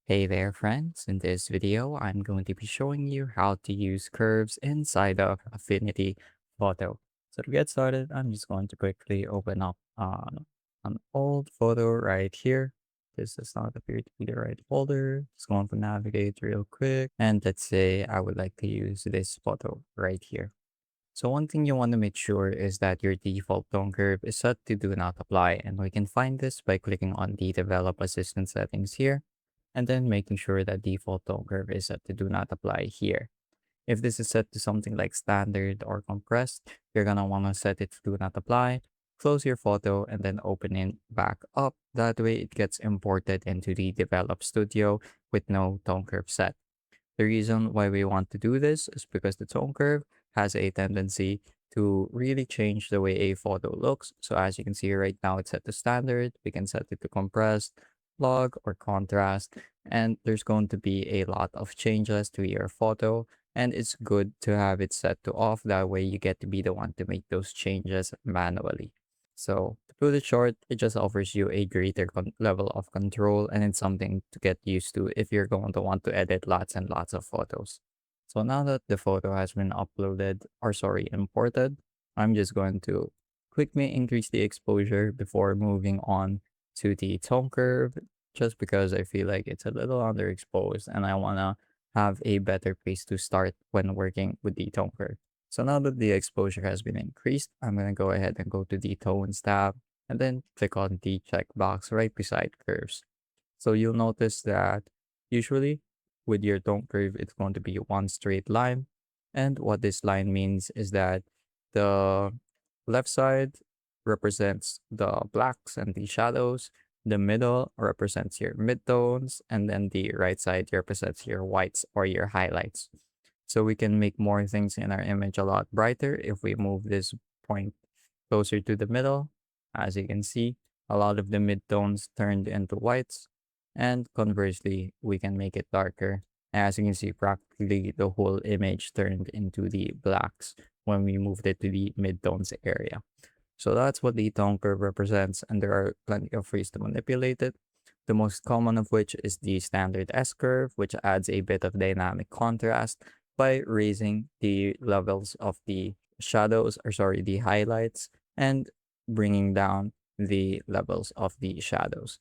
Hey there, friends. In this video, I'm going to be showing you how to use curves inside of Affinity Photo. So to get started, I'm just going to quickly open up an old photo right here. This does not appear to be the right folder. Just going to navigate real quick. And let's say I would like to use this photo right here. So one thing you want to make sure is that your default tone curve is set to do not apply. And we can find this by clicking on the develop assistant settings here and then making sure that default tone curve is set to do not apply here. If this is set to something like standard or compressed, you're gonna wanna set it to do not apply, close your photo, and then open it back up. That way it gets imported into the develop studio with no tone curve set. The reason why we want to do this is because the tone curve has a tendency to really change the way a photo looks. So as you can see right now, it's set to standard. We can set it to compressed, log, or contrast. And there's going to be a lot of changes to your photo. And it's good to have it set to off. That way you get to be the one to make those changes manually. So to put it short, it just offers you a greater level of control, and it's something to get used to if you're going to want to edit lots and lots of photos. So now that the photo has been uploaded, or sorry, imported, I'm just going to quickly increase the exposure before moving on to the tone curve, just because I feel like it's a little underexposed and I want to have a better place to start when working with the tone curve. So now that the exposure has been increased, I'm going to go ahead and go to the tones tab and then click on the checkbox right beside curves. So you'll notice that usually with your tone curve, it's going to be one straight line. And what this line means is that the left side represents the blacks and the shadows, the middle represents your midtones, and then the right side represents your whites or your highlights. So we can make more things in our image a lot brighter if we move this point closer to the middle. As you can see, a lot of the midtones turned into whites, and conversely, we can make it darker. As you can see, practically the whole image turned into the blacks when we moved it to the midtones area. So that's what the tone curve represents, and there are plenty of ways to manipulate it. The most common of which is the standard S curve, which adds a bit of dynamic contrast by raising the levels of the shadows, or sorry, the highlights, and bringing down the levels of the shadows.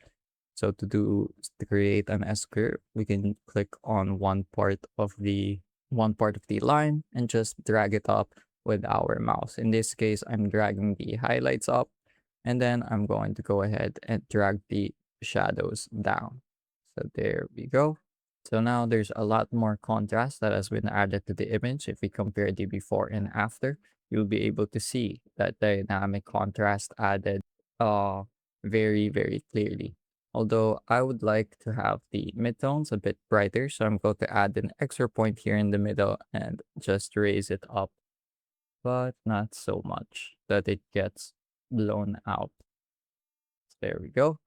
So to create an S curve, we can click on one part of the line and just drag it up with our mouse. In this case, I'm dragging the highlights up, and then I'm going to go ahead and drag the shadows down. So there we go. So now there's a lot more contrast that has been added to the image. If we compare the before and after, you'll be able to see that dynamic contrast added uh very clearly. Although I would like to have the midtones a bit brighter, so I'm going to add an extra point here in the middle and just raise it up, but not so much that it gets blown out. There we go.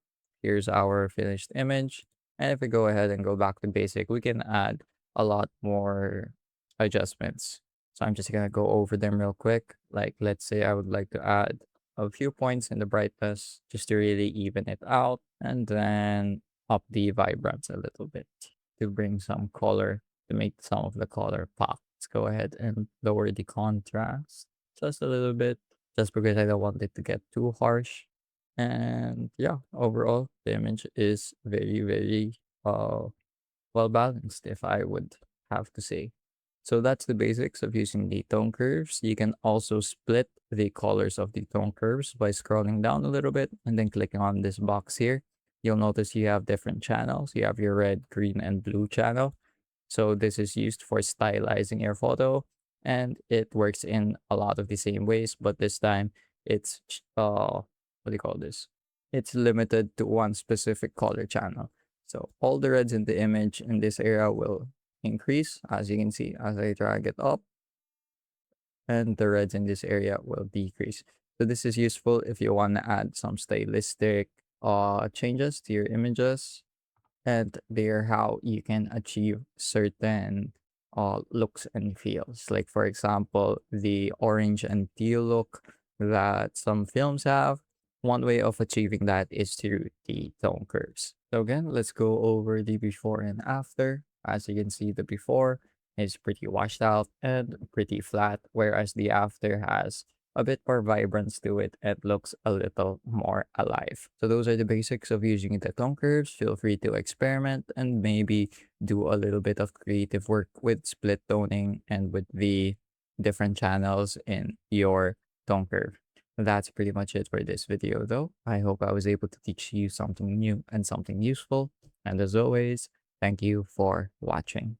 Here's our finished image. And if we go ahead and go back to basic, we can add a lot more adjustments. So I'm just gonna go over them real quick. Like, let's say I would like to add a few points in the brightness just to really even it out, and then up the vibrance a little bit to bring some color, to make some of the color pop. Let's go ahead and lower the contrast just a little bit, just because I don't want it to get too harsh. And yeah, overall, the image is very uh well balanced, if I would have to say. So that's the basics of using the tone curves. You can also split the colors of the tone curves by scrolling down a little bit and then clicking on this box here. You'll notice you have different channels. You have your red, green, and blue channel. So this is used for stylizing your photo, and it works in a lot of the same ways, but this time it's what do you call this? It's limited to one specific color channel. So all the reds in the image in this area will increase, as you can see as I drag it up, and the reds in this area will decrease. So this is useful if you want to add some stylistic changes to your images, and they're how you can achieve certain looks and feels. Like, for example, the orange and teal look that some films have. One way of achieving that is through the tone curves. So again, let's go over the before and after. As you can see, the before is pretty washed out and pretty flat, whereas the after has a bit more vibrance to it and looks a little more alive. So those are the basics of using the tone curves. Feel free to experiment and maybe do a little bit of creative work with split toning and with the different channels in your tone curve. That's pretty much it for this video, though. I hope I was able to teach you something new and something useful. And as always, thank you for watching.